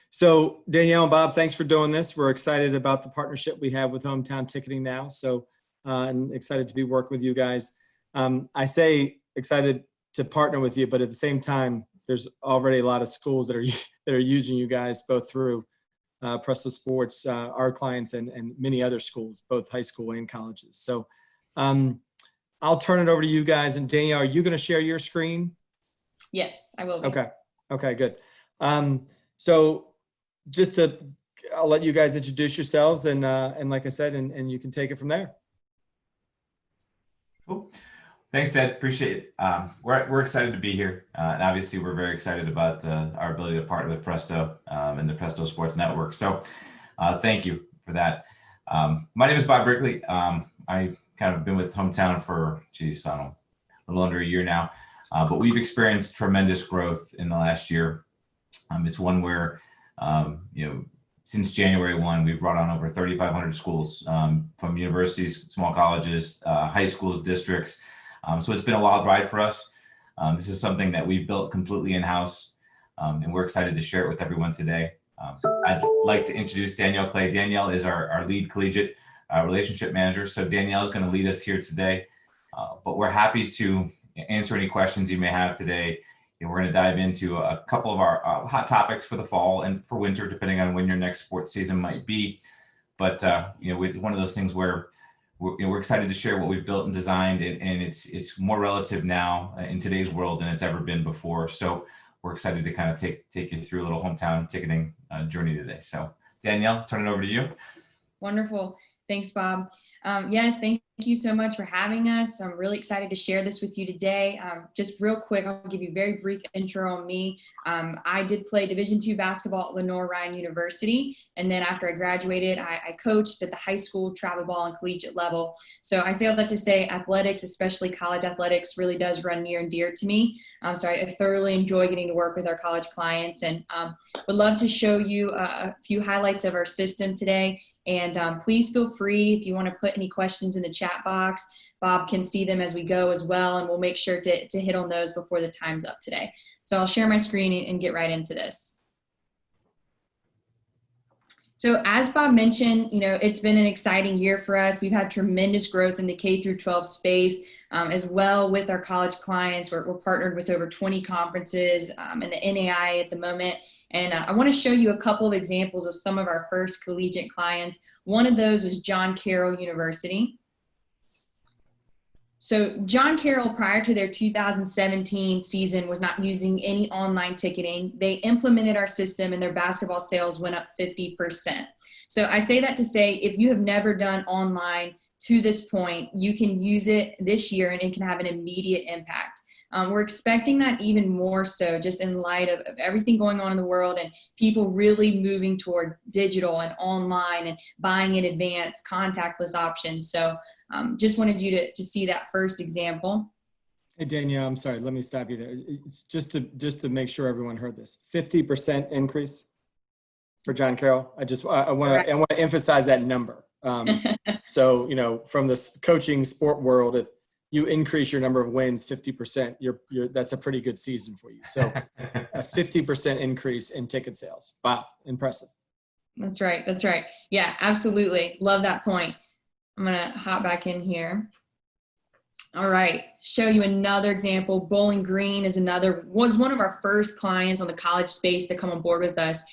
So Danielle and Bob, thanks for doing this. We're excited about the partnership we have with HomeTown Ticketing now. So, and excited to be working with you guys. I say excited to partner with you, but at the same time, there's already a lot of schools that are using you guys both through PrestoSports, our clients, and many other schools, both high school and colleges. So I'll turn it over to you guys. And Danielle, are you going to share your screen? Yes, I will be. Okay, good. So I'll let you guys introduce yourselves and like I said, and you can take it from there. Cool. Thanks, Ted. Appreciate it. We're excited to be here. And obviously we're very excited about our ability to partner with Presto and the PrestoSports network. So thank you for that. My name is Bob Brickley. I kind of been with HomeTown for, I don't know, a little under a year now. But we've experienced tremendous growth in the last year. It's one where, since January 1, we've brought on over 3,500 schools from universities, small colleges, high schools, districts. So it's been a wild ride for us. This is something that we've built completely in-house, and we're excited to share it with everyone today. I'd like to introduce Danielle Clay. Danielle is our lead collegiate relationship manager. So Danielle is going to lead us here today, but we're happy to answer any questions you may have today. We're going to dive into a couple of our hot topics for the fall and for winter, depending on when your next sports season might be. But it's one of those things where we're excited to share what we've built and designed, and it's more relative now in today's world than it's ever been before. So we're excited to kind of take you through a little HomeTown ticketing journey today. So Danielle, turn it over to you. Wonderful. Thanks, Bob. Yes, thank you so much for having us. I'm really excited to share this with you today. Just real quick, I'll give you a very brief intro on me. I did play Division II basketball at Lenore-Ryan University. And then after I graduated, I coached at the high school, travel ball, and collegiate level. So I say all that to say athletics, especially college athletics, really does run near and dear to me. So I thoroughly enjoy getting to work with our college clients, and would love to show you a few highlights of our system today. And please feel free if you want to put any questions in the chat box. Bob can see them as we go as well, and we'll make sure to hit on those before the time's up today. So I'll share my screen and get right into this. So as Bob mentioned, it's been an exciting year for us. We've had tremendous growth in the K through 12 space, as well with our college clients. We're partnered with over 20 conferences and the NAI at the moment. And I want to show you a couple of examples of some of our first collegiate clients. One of those was John Carroll University. So John Carroll, prior to their 2017 season, was not using any online ticketing. They implemented our system and their basketball sales went up 50%. So I say that to say, if you have never done online to this point, you can use it this year and it can have an immediate impact. We're expecting that even more so just in light of everything going on in the world and people really moving toward digital and online and buying in advance, contactless options. So just wanted you to see that first example. Hey, Danielle, I'm sorry. Let me stop you there. It's just to make sure everyone heard this. 50% increase for John Carroll. I want to emphasize that number. So, from this coaching sport world, if you increase your number of wins 50%, that's a pretty good season for you. So a 50% increase in ticket sales. Wow, impressive. That's right. Yeah, absolutely. Love that point. I'm going to hop back in here. All right, show you another example. Bowling Green was one of our first clients on the college space to come on board with us.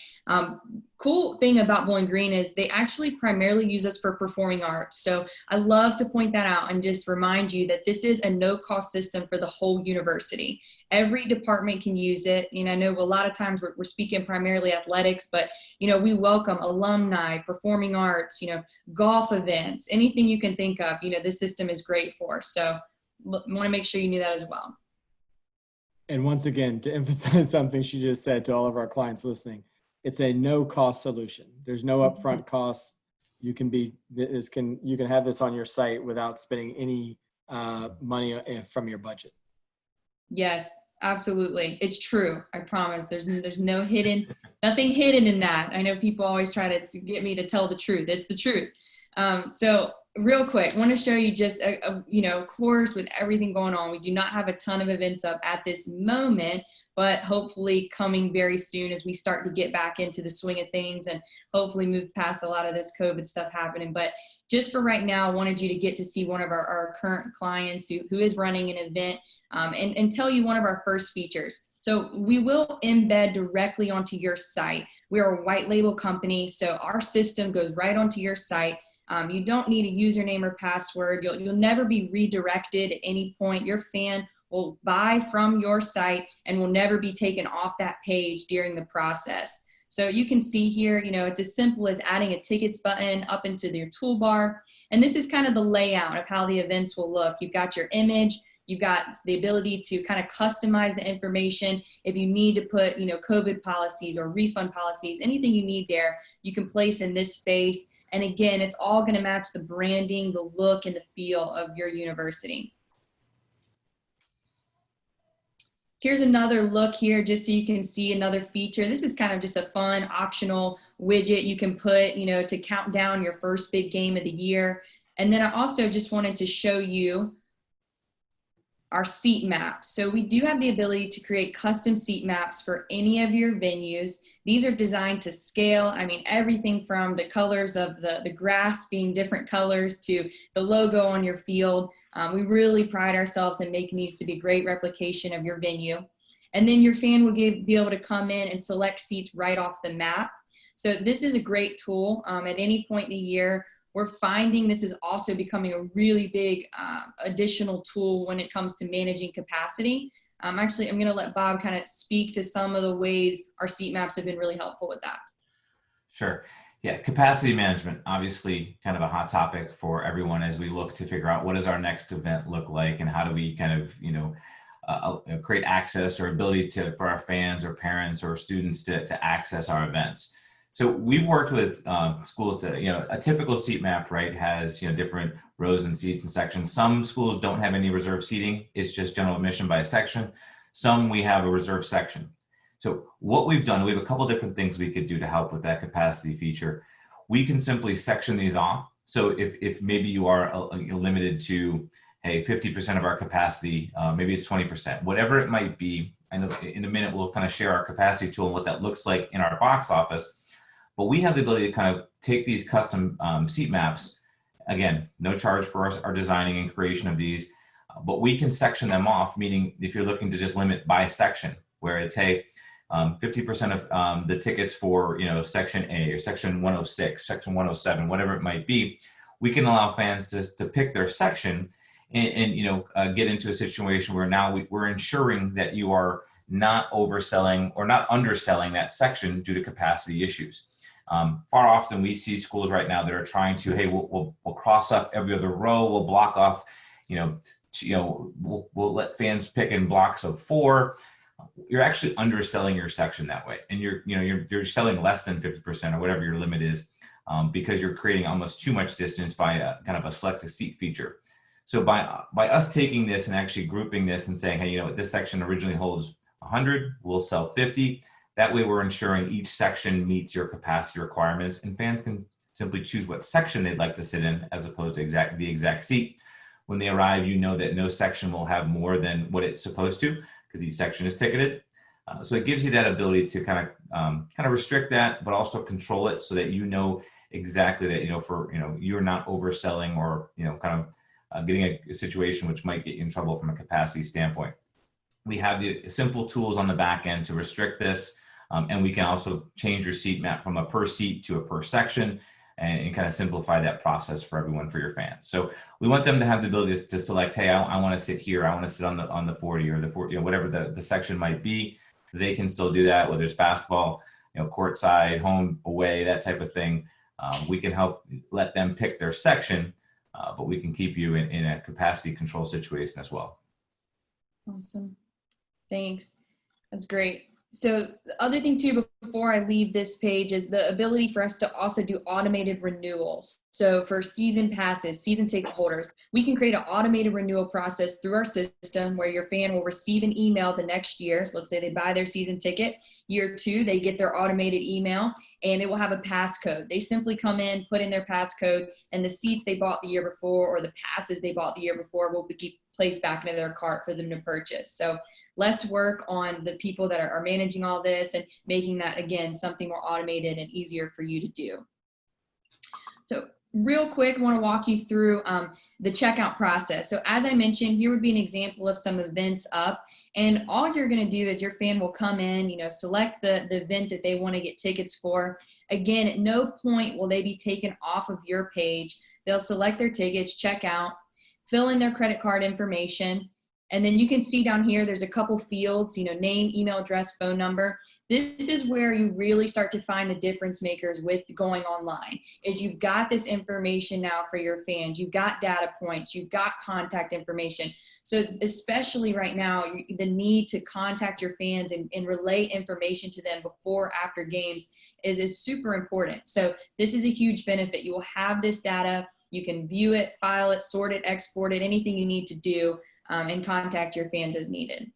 Cool thing about Bowling Green is they actually primarily use us for performing arts. So I love to point that out and just remind you that this is a no-cost system for the whole university. Every department can use it. I know a lot of times we're speaking primarily athletics, but we welcome alumni, performing arts, golf events, anything you can think of. This system is great for. So want to make sure you knew that as well. And once again, to emphasize something she just said to all of our clients listening, it's a no-cost solution. There's no upfront costs. You can have this on your site without spending any money from your budget. Yes, absolutely. It's true. I promise. There's nothing hidden in that. I know people always try to get me to tell the truth. It's the truth. So real quick, I want to show you just of course, with everything going on, we do not have a ton of events up at this moment, but hopefully coming very soon as we start to get back into the swing of things and hopefully move past a lot of this COVID stuff happening. But just for right now, I wanted you to get to see one of our current clients who is running an event and tell you one of our first features. So we will embed directly onto your site. We are a white label company, so our system goes right onto your site. You don't need a username or password. You'll never be redirected at any point. Your fan will buy from your site and will never be taken off that page during the process. So you can see here, it's as simple as adding a tickets button up into your toolbar. And this is kind of the layout of how the events will look. You've got your image. You've got the ability to kind of customize the information. If you need to put, COVID policies or refund policies, anything you need there, you can place in this space. And again, it's all going to match the branding, the look, and the feel of your university. Here's another look here, just so you can see another feature. This is kind of just a fun optional widget you can put, to count down your first big game of the year. And then I also just wanted to show you our seat maps. So we do have the ability to create custom seat maps for any of your venues. These are designed to scale. I mean, everything from the colors of the grass being different colors to the logo on your field. We really pride ourselves in making these to be great replication of your venue. And then your fan will be able to come in and select seats right off the map. So this is a great tool at any point in the year. We're finding this is also becoming a really big additional tool when it comes to managing capacity. Actually, I'm going to let Bob kind of speak to some of the ways our seat maps have been really helpful with that. Sure. Yeah, capacity management, obviously kind of a hot topic for everyone as we look to figure out what does our next event look like and how do we kind of, create access or ability for our fans or parents or students to access our events. So we've worked with schools to, a typical seat map, right, has, different rows and seats and sections. Some schools don't have any reserved seating. It's just general admission by a section. Some we have a reserved section. So what we've done, we have a couple different things we could do to help with that capacity feature. We can simply section these off. So if maybe you are limited to, hey, 50% of our capacity, maybe it's 20%, whatever it might be. I know in a minute we'll kind of share our capacity tool and what that looks like in our box office. But we have the ability to kind of take these custom seat maps, again, no charge for us, our designing and creation of these, but we can section them off, meaning if you're looking to just limit by section, where it's, hey, 50% of the tickets for, section A or section 106, section 107, whatever it might be, we can allow fans to pick their section and get into a situation where now we're ensuring that you are not overselling or not underselling that section due to capacity issues. Far often we see schools right now that are trying to, hey, we'll cross off every other row, we'll block off, we'll let fans pick in blocks of 4. You're actually underselling your section that way, and you're selling less than 50% or whatever your limit is, because you're creating almost too much distance by a kind of a select a seat feature. So by us taking this and actually grouping this and saying, hey, this section originally holds 100, we'll sell 50. That way we're ensuring each section meets your capacity requirements, and fans can simply choose what section they'd like to sit in as opposed to the exact seat. When they arrive, that no section will have more than what it's supposed to because each section is ticketed. So it gives you that ability to kind of restrict that, but also control it so that exactly that, you're not overselling or, getting a situation which might get you in trouble from a capacity standpoint. We have the simple tools on the back end to restrict this. And we can also change your seat map from a per seat to a per section and kind of simplify that process for everyone, for your fans. So we want them to have the ability to select, hey, I want to sit here. I want to sit on the 40 or the 40, whatever the section might be. They can still do that, whether it's basketball, courtside, home, away, that type of thing. We can help let them pick their section, but we can keep you in a capacity control situation as well. Awesome. Thanks. That's great. So the other thing too, before I leave this page, is the ability for us to also do automated renewals. So for season passes, season ticket holders, we can create an automated renewal process through our system where your fan will receive an email the next year. So let's say they buy their season ticket, year 2, they get their automated email and it will have a passcode. They simply come in, put in their passcode, and the seats they bought the year before or the passes they bought the year before will be placed back into their cart for them to purchase. So less work on the people that are managing all this and making that, again, something more automated and easier for you to do. So real quick, I want to walk you through the checkout process. So as I mentioned, here would be an example of some events up. And all you're going to do is your fan will come in, select the event that they want to get tickets for. Again, at no point will they be taken off of your page. They'll select their tickets, check out, fill in their credit card information. And then you can see down here, there's a couple fields, name, email address, phone number. This is where you really start to find the difference makers with going online, is you've got this information now for your fans. You've got data points, you've got contact information. So especially right now, the need to contact your fans and relay information to them before, after games is super important. So this is a huge benefit. You will have this data. You can view it, file it, sort it, export it, anything you need to do. And contact your fans as needed.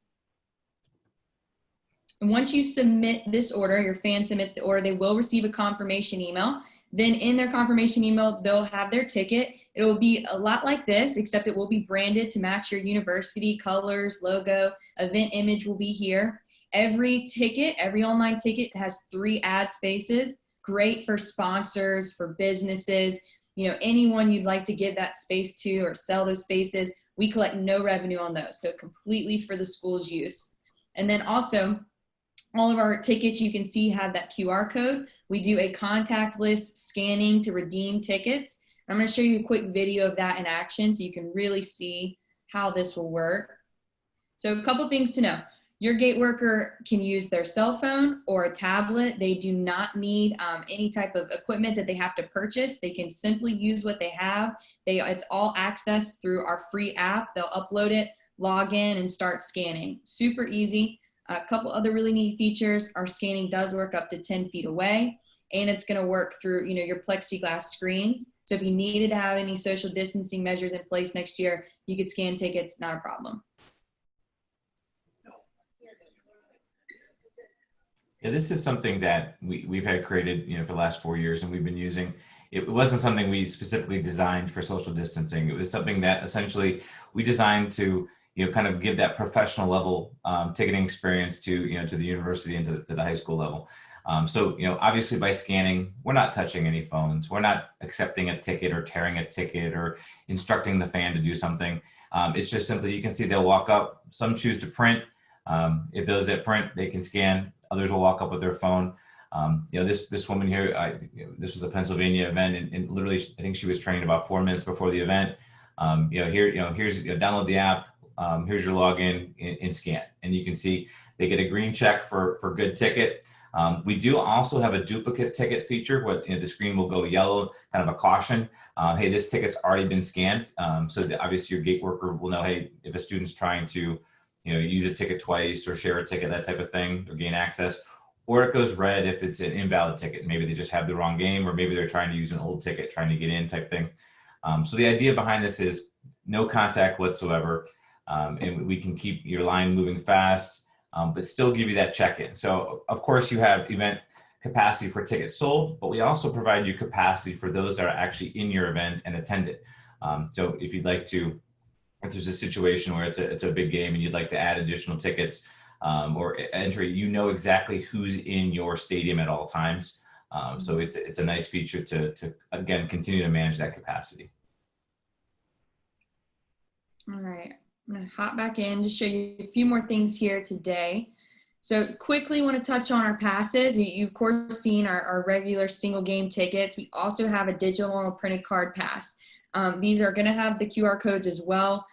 And once you submit this order, your fan submits the order, they will receive a confirmation email. Then in their confirmation email, they'll have their ticket. It will be a lot like this, except it will be branded to match your university, colors, logo, event image will be here. Every ticket, every online ticket has 3 ad spaces, great for sponsors, for businesses, anyone you'd like to give that space to or sell those spaces. We collect no revenue on those, so completely for the school's use. And then also, all of our tickets you can see have that QR code. We do a contactless scanning to redeem tickets. I'm going to show you a quick video of that in action so you can really see how this will work. So a couple things to know. Your gate worker can use their cell phone or a tablet. They do not need any type of equipment that they have to purchase. They can simply use what they have. It's all accessed through our free app. They'll upload it, log in, and start scanning. Super easy. A couple other really neat features. Our scanning does work up to 10 feet away, and it's going to work through your plexiglass screens. So if you needed to have any social distancing measures in place next year, you could scan tickets, not a problem. Yeah, this is something that we've had created, for the last 4 years, and we've been using. It wasn't something we specifically designed for social distancing. It was something that essentially we designed to, kind of give that professional level ticketing experience to, to the university and to the high school level. So, obviously by scanning, we're not touching any phones. We're not accepting a ticket or tearing a ticket or instructing the fan to do something. It's just simply, you can see they'll walk up. Some choose to print. If those that print, they can scan. Others will walk up with their phone. This woman here, this was a Pennsylvania event, and literally, I think she was trained about 4 minutes before the event. Here's download the app. Here's your login and scan, and you can see they get a green check for good ticket. We do also have a duplicate ticket feature where the screen will go yellow, kind of a caution. Hey, this ticket's already been scanned. So obviously your gate worker will know, hey, if a student's trying to use a ticket twice or share a ticket, that type of thing, or gain access, or it goes red if it's an invalid ticket. Maybe they just have the wrong game, or maybe they're trying to use an old ticket, trying to get in type thing. So the idea behind this is no contact whatsoever. And we can keep your line moving fast, but still give you that check-in. So of course you have event capacity for tickets sold, but we also provide you capacity for those that are actually in your event and attend it. So if you'd like to, if there's a situation where it's a big game and you'd like to add additional tickets or entry, exactly who's in your stadium at all times. So it's a nice feature to again, continue to manage that capacity. All right, I'm gonna hop back in to show you a few more things here today. So quickly want to touch on our passes. You've of course seen our regular single game tickets. We also have a digital and a printed card pass. These are going to have the QR codes as well.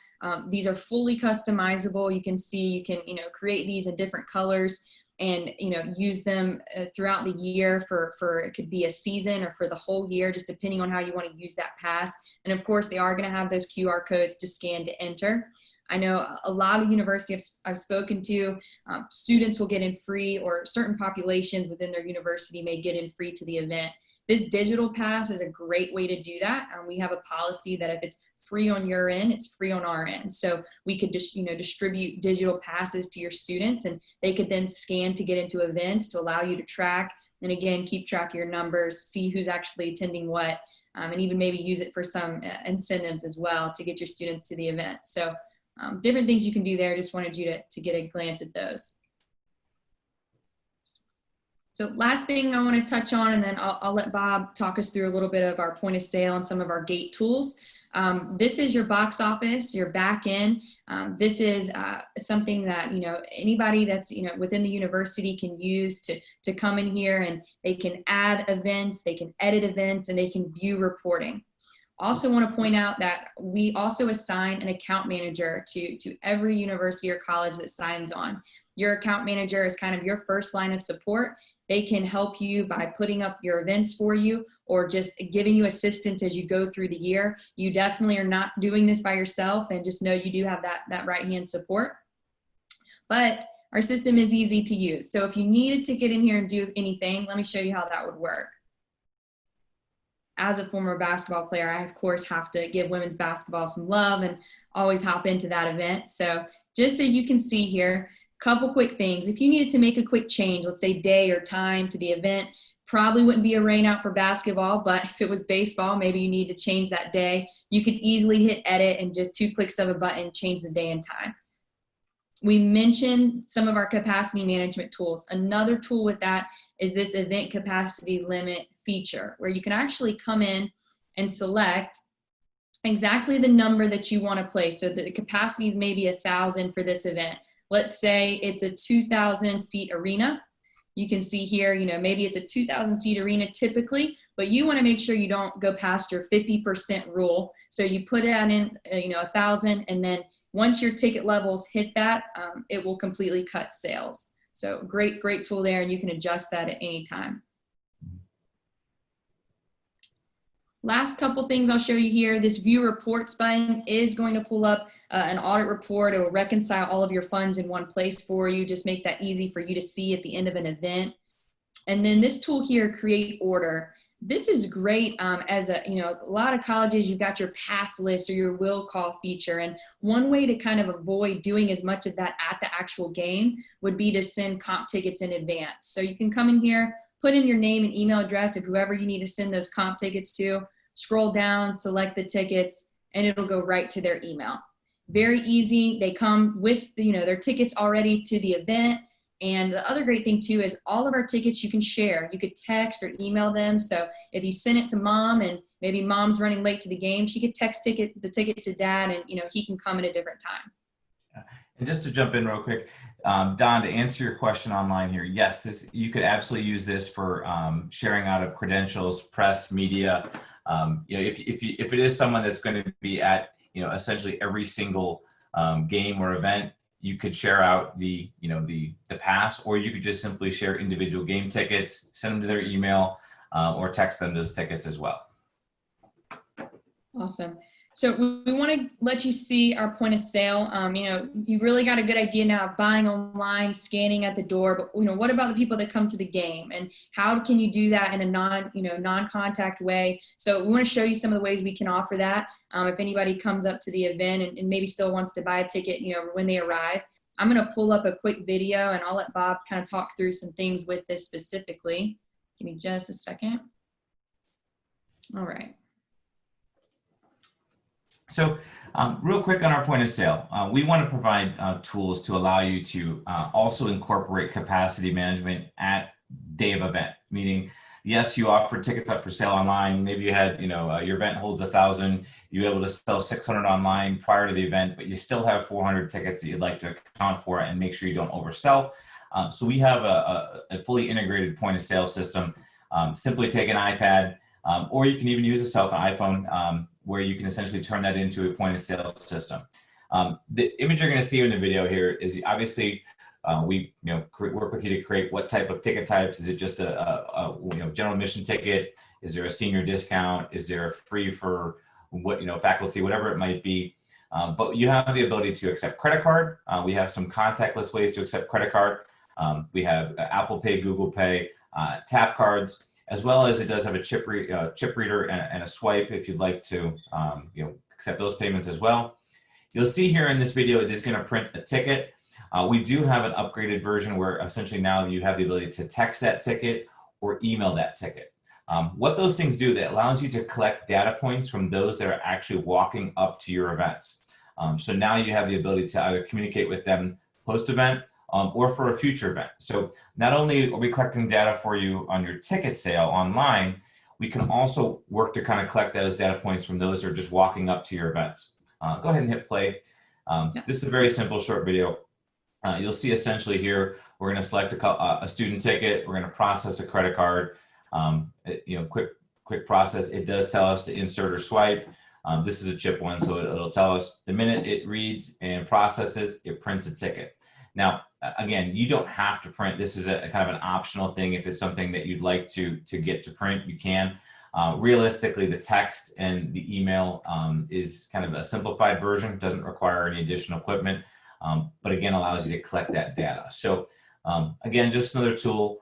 These are fully customizable. You can see, you can, create these in different colors and, use them throughout the year for it could be a season or for the whole year, just depending on how you want to use that pass. And of course, they are going to have those QR codes to scan to enter. I know a lot of universities I've spoken to, students will get in free, or certain populations within their university may get in free to the event. This digital pass is a great way to do that. We have a policy that if it's free on your end, it's free on our end. So we could just, distribute digital passes to your students, and they could then scan to get into events to allow you to track, and again, keep track of your numbers, see who's actually attending what, and even maybe use it for some incentives as well to get your students to the event. So different things you can do there. Just wanted you to get a glance at those. So last thing I want to touch on, and then I'll let Bob talk us through a little bit of our point of sale and some of our gate tools. This is your box office, your back end. This is something that, anybody that's, within the university can use to come in here, and they can add events, they can edit events, and they can view reporting. Also want to point out that we also assign an account manager to every university or college that signs on. Your account manager is kind of your first line of support. They can help you by putting up your events for you, or just giving you assistance as you go through the year. You definitely are not doing this by yourself, and just know you do have that right-hand support. But our system is easy to use. So if you needed to get in here and do anything, let me show you how that would work. As a former basketball player, I of course have to give women's basketball some love and always hop into that event. So just so you can see here, couple quick things. If you needed to make a quick change, let's say day or time to the event, probably wouldn't be a rain out for basketball, but if it was baseball, maybe you need to change that day. You could easily hit edit and just 2 clicks of a button, change the day and time. We mentioned some of our capacity management tools. Another tool with that is this event capacity limit feature, where you can actually come in and select exactly the number that you want to place. So the capacity is maybe 1,000 for this event. Let's say it's a 2,000 seat arena. You can see here, maybe it's a 2,000 seat arena typically, but you want to make sure you don't go past your 50% rule. So you put it in, 1,000, and then once your ticket levels hit that, it will completely cut sales. So great tool there, and you can adjust that at any time. Last couple things I'll show you here. This view reports button is going to pull up an audit report. It will reconcile all of your funds in one place for you. Just make that easy for you to see at the end of an event. And then this tool here, create order. This is great as a lot of colleges, you've got your pass list or your will call feature. And one way to kind of avoid doing as much of that at the actual game would be to send comp tickets in advance. So you can come in here, put in your name and email address of whoever you need to send those comp tickets to, scroll down, select the tickets, and it'll go right to their email. Very easy. They come with their tickets already to the event. And the other great thing too is all of our tickets you can share. You could text or email them. So if you send it to mom and maybe mom's running late to the game, she could text the ticket to dad, and he can come at a different time. And just to jump in real quick, Don, to answer your question online here, yes, you could absolutely use this for sharing out of credentials, press, media. If it is someone that's going to be at essentially every single game or event, you could share out the pass, or you could just simply share individual game tickets, send them to their email, or text them those tickets as well. Awesome. So we want to let you see our point of sale. You really got a good idea now of buying online, scanning at the door, but what about the people that come to the game, and how can you do that in a non-contact way? So we want to show you some of the ways we can offer that. If anybody comes up to the event and maybe still wants to buy a ticket, when they arrive, I'm going to pull up a quick video, and I'll let Bob kind of talk through some things with this specifically. Give me just a second. All right. So real quick on our point of sale, we want to provide tools to allow you to also incorporate capacity management at day of event, meaning, yes, you offer tickets up for sale online. Maybe you had, your event holds 1,000, you're able to sell 600 online prior to the event, but you still have 400 tickets that you'd like to account for and make sure you don't oversell. So we have a fully integrated point of sale system. Simply take an iPad, or you can even use an iPhone, where you can essentially turn that into a point of sale system. The image you're going to see in the video here is obviously we work with you to create what type of ticket types. Is it just a general admission ticket? Is there a senior discount? Is there a free for faculty, whatever it might be? But you have the ability to accept credit card. We have some contactless ways to accept credit card. We have Apple Pay, Google Pay, tap cards, as well as it does have a chip reader and a swipe if you'd like to accept those payments as well. You'll see here in this video, it is going to print a ticket. We do have an upgraded version where essentially now you have the ability to text that ticket or email that ticket. What those things do, that allows you to collect data points from those that are actually walking up to your events. So now you have the ability to either communicate with them post-event or for a future event. So not only are we collecting data for you on your ticket sale online, we can also work to kind of collect those data points from those that are just walking up to your events. Go ahead and hit play. This is a very simple short video. You'll see essentially here, we're going to select a student ticket. We're going to process a credit card. Quick process. It does tell us to insert or swipe. This is a chip one, so it'll tell us the minute it reads and processes, it prints a ticket. Now, again, you don't have to print. This is a kind of an optional thing. If it's something that you'd like to get to print, you can. Realistically, the text and the email is kind of a simplified version. Doesn't require any additional equipment, but again, allows you to collect that data. So again, just another tool.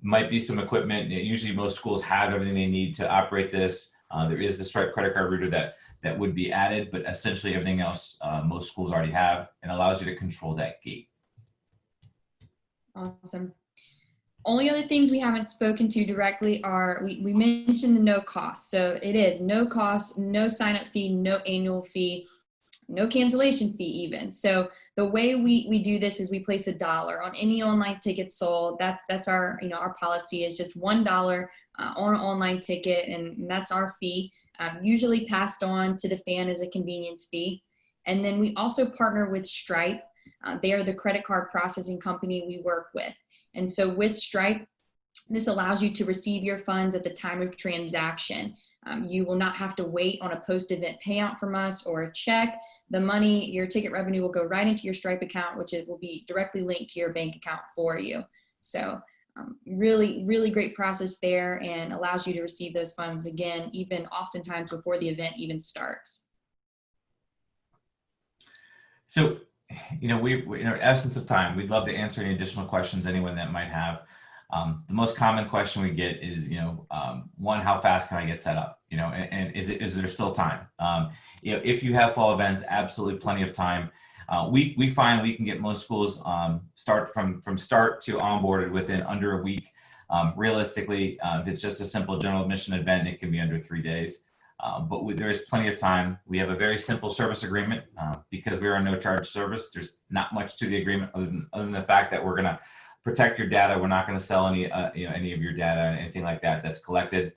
Might be some equipment. Usually most schools have everything they need to operate this. There is the Stripe credit card reader that would be added, but essentially everything else most schools already have, and allows you to control that gate. Awesome. Only other things we haven't spoken to directly are, we mentioned the no cost. So it is no cost, no sign up fee, no annual fee, no cancellation fee even. So the way we do this is we place $1 on any online ticket sold. That's our, our policy is just $1 on an online ticket, and that's our fee, usually passed on to the fan as a convenience fee. And then we also partner with Stripe. They are the credit card processing company we work with. And so with Stripe, this allows you to receive your funds at the time of transaction. You will not have to wait on a post-event payout from us or a check. The money, your ticket revenue will go right into your Stripe account, which it will be directly linked to your bank account for you. So really, really great process there, and allows you to receive those funds again, even oftentimes before the event even starts. So, in our essence of time, we'd love to answer any additional questions anyone that might have. The most common question we get is, one, how fast can I get set up? And is there still time? If you have fall events, absolutely plenty of time. We find we can get most schools start from start to onboarded within under a week. Realistically, if it's just a simple general admission event, it can be under 3 days. But there is plenty of time. We have a very simple service agreement because we are a no charge service. There's not much to the agreement other than the fact that we're going to protect your data. We're not going to sell any of your data, anything like that that's collected.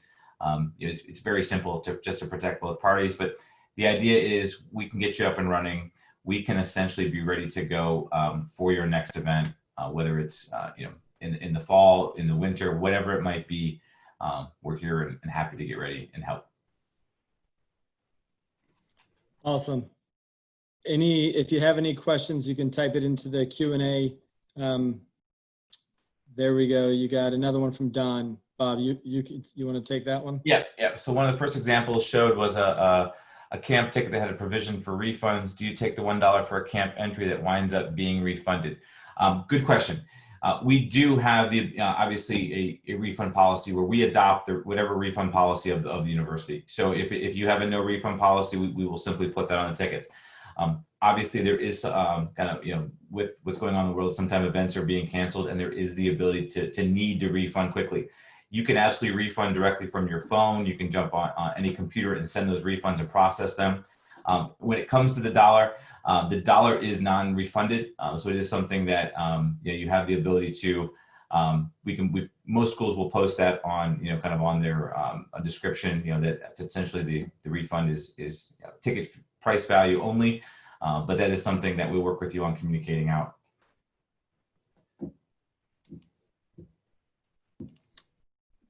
It's very simple just to protect both parties. But the idea is we can get you up and running. We can essentially be ready to go for your next event, whether it's in the fall, in the winter, whatever it might be. We're here and happy to get ready and help. Awesome. If you have any questions, you can type it into the Q&A. There we go. You got another one from Don. Bob, you want to take that one? Yeah. So one of the first examples showed was a camp ticket that had a provision for refunds. Do you take the $1 for a camp entry that winds up being refunded? Good question. We do have obviously a refund policy where we adopt whatever refund policy of the university. So if you have a no refund policy, we will simply put that on the tickets. Obviously, there is with what's going on in the world, sometimes events are being canceled, and there is the ability to need to refund quickly. You can absolutely refund directly from your phone. You can jump on any computer and send those refunds and process them. When it comes to the dollar is non-refunded, so it is something that you have the ability to. Most schools will post that on kind of on their a description, that essentially the refund is ticket price value only, but that is something that we work with you on communicating out.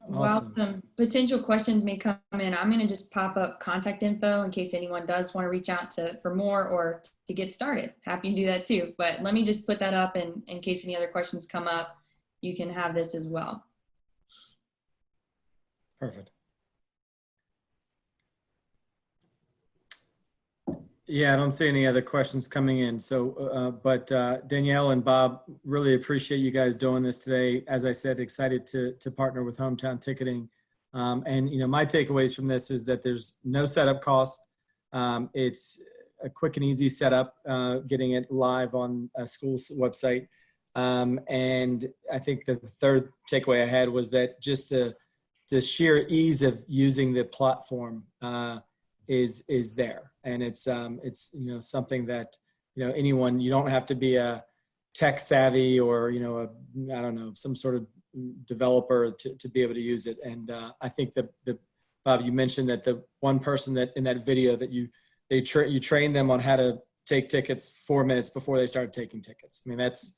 While some potential questions may come in, I'm going to just pop up contact info in case anyone does want to reach out for more or to get started. Happy to do that too. But let me just put that up, and in case any other questions come up, you can have this as well. Perfect. Yeah, I don't see any other questions coming in. So, but Danielle and Bob, really appreciate you guys doing this today. As I said, excited to partner with Hometown Ticketing. And my takeaways from this is that there's no setup cost. It's a quick and easy setup, getting it live on a school's website. And I think the third takeaway I had was that just the sheer ease of using the platform is there, and it's something that anyone, you don't have to be a tech savvy or I don't know, some sort of developer to be able to use it. And I think that Bob, you mentioned that the one person that in that video that you train them on how to take tickets 4 minutes before they started taking tickets. I mean, that's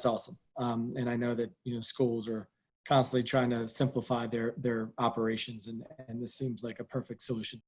awesome. And I know that schools are constantly trying to simplify their operations, and this seems like a perfect solution.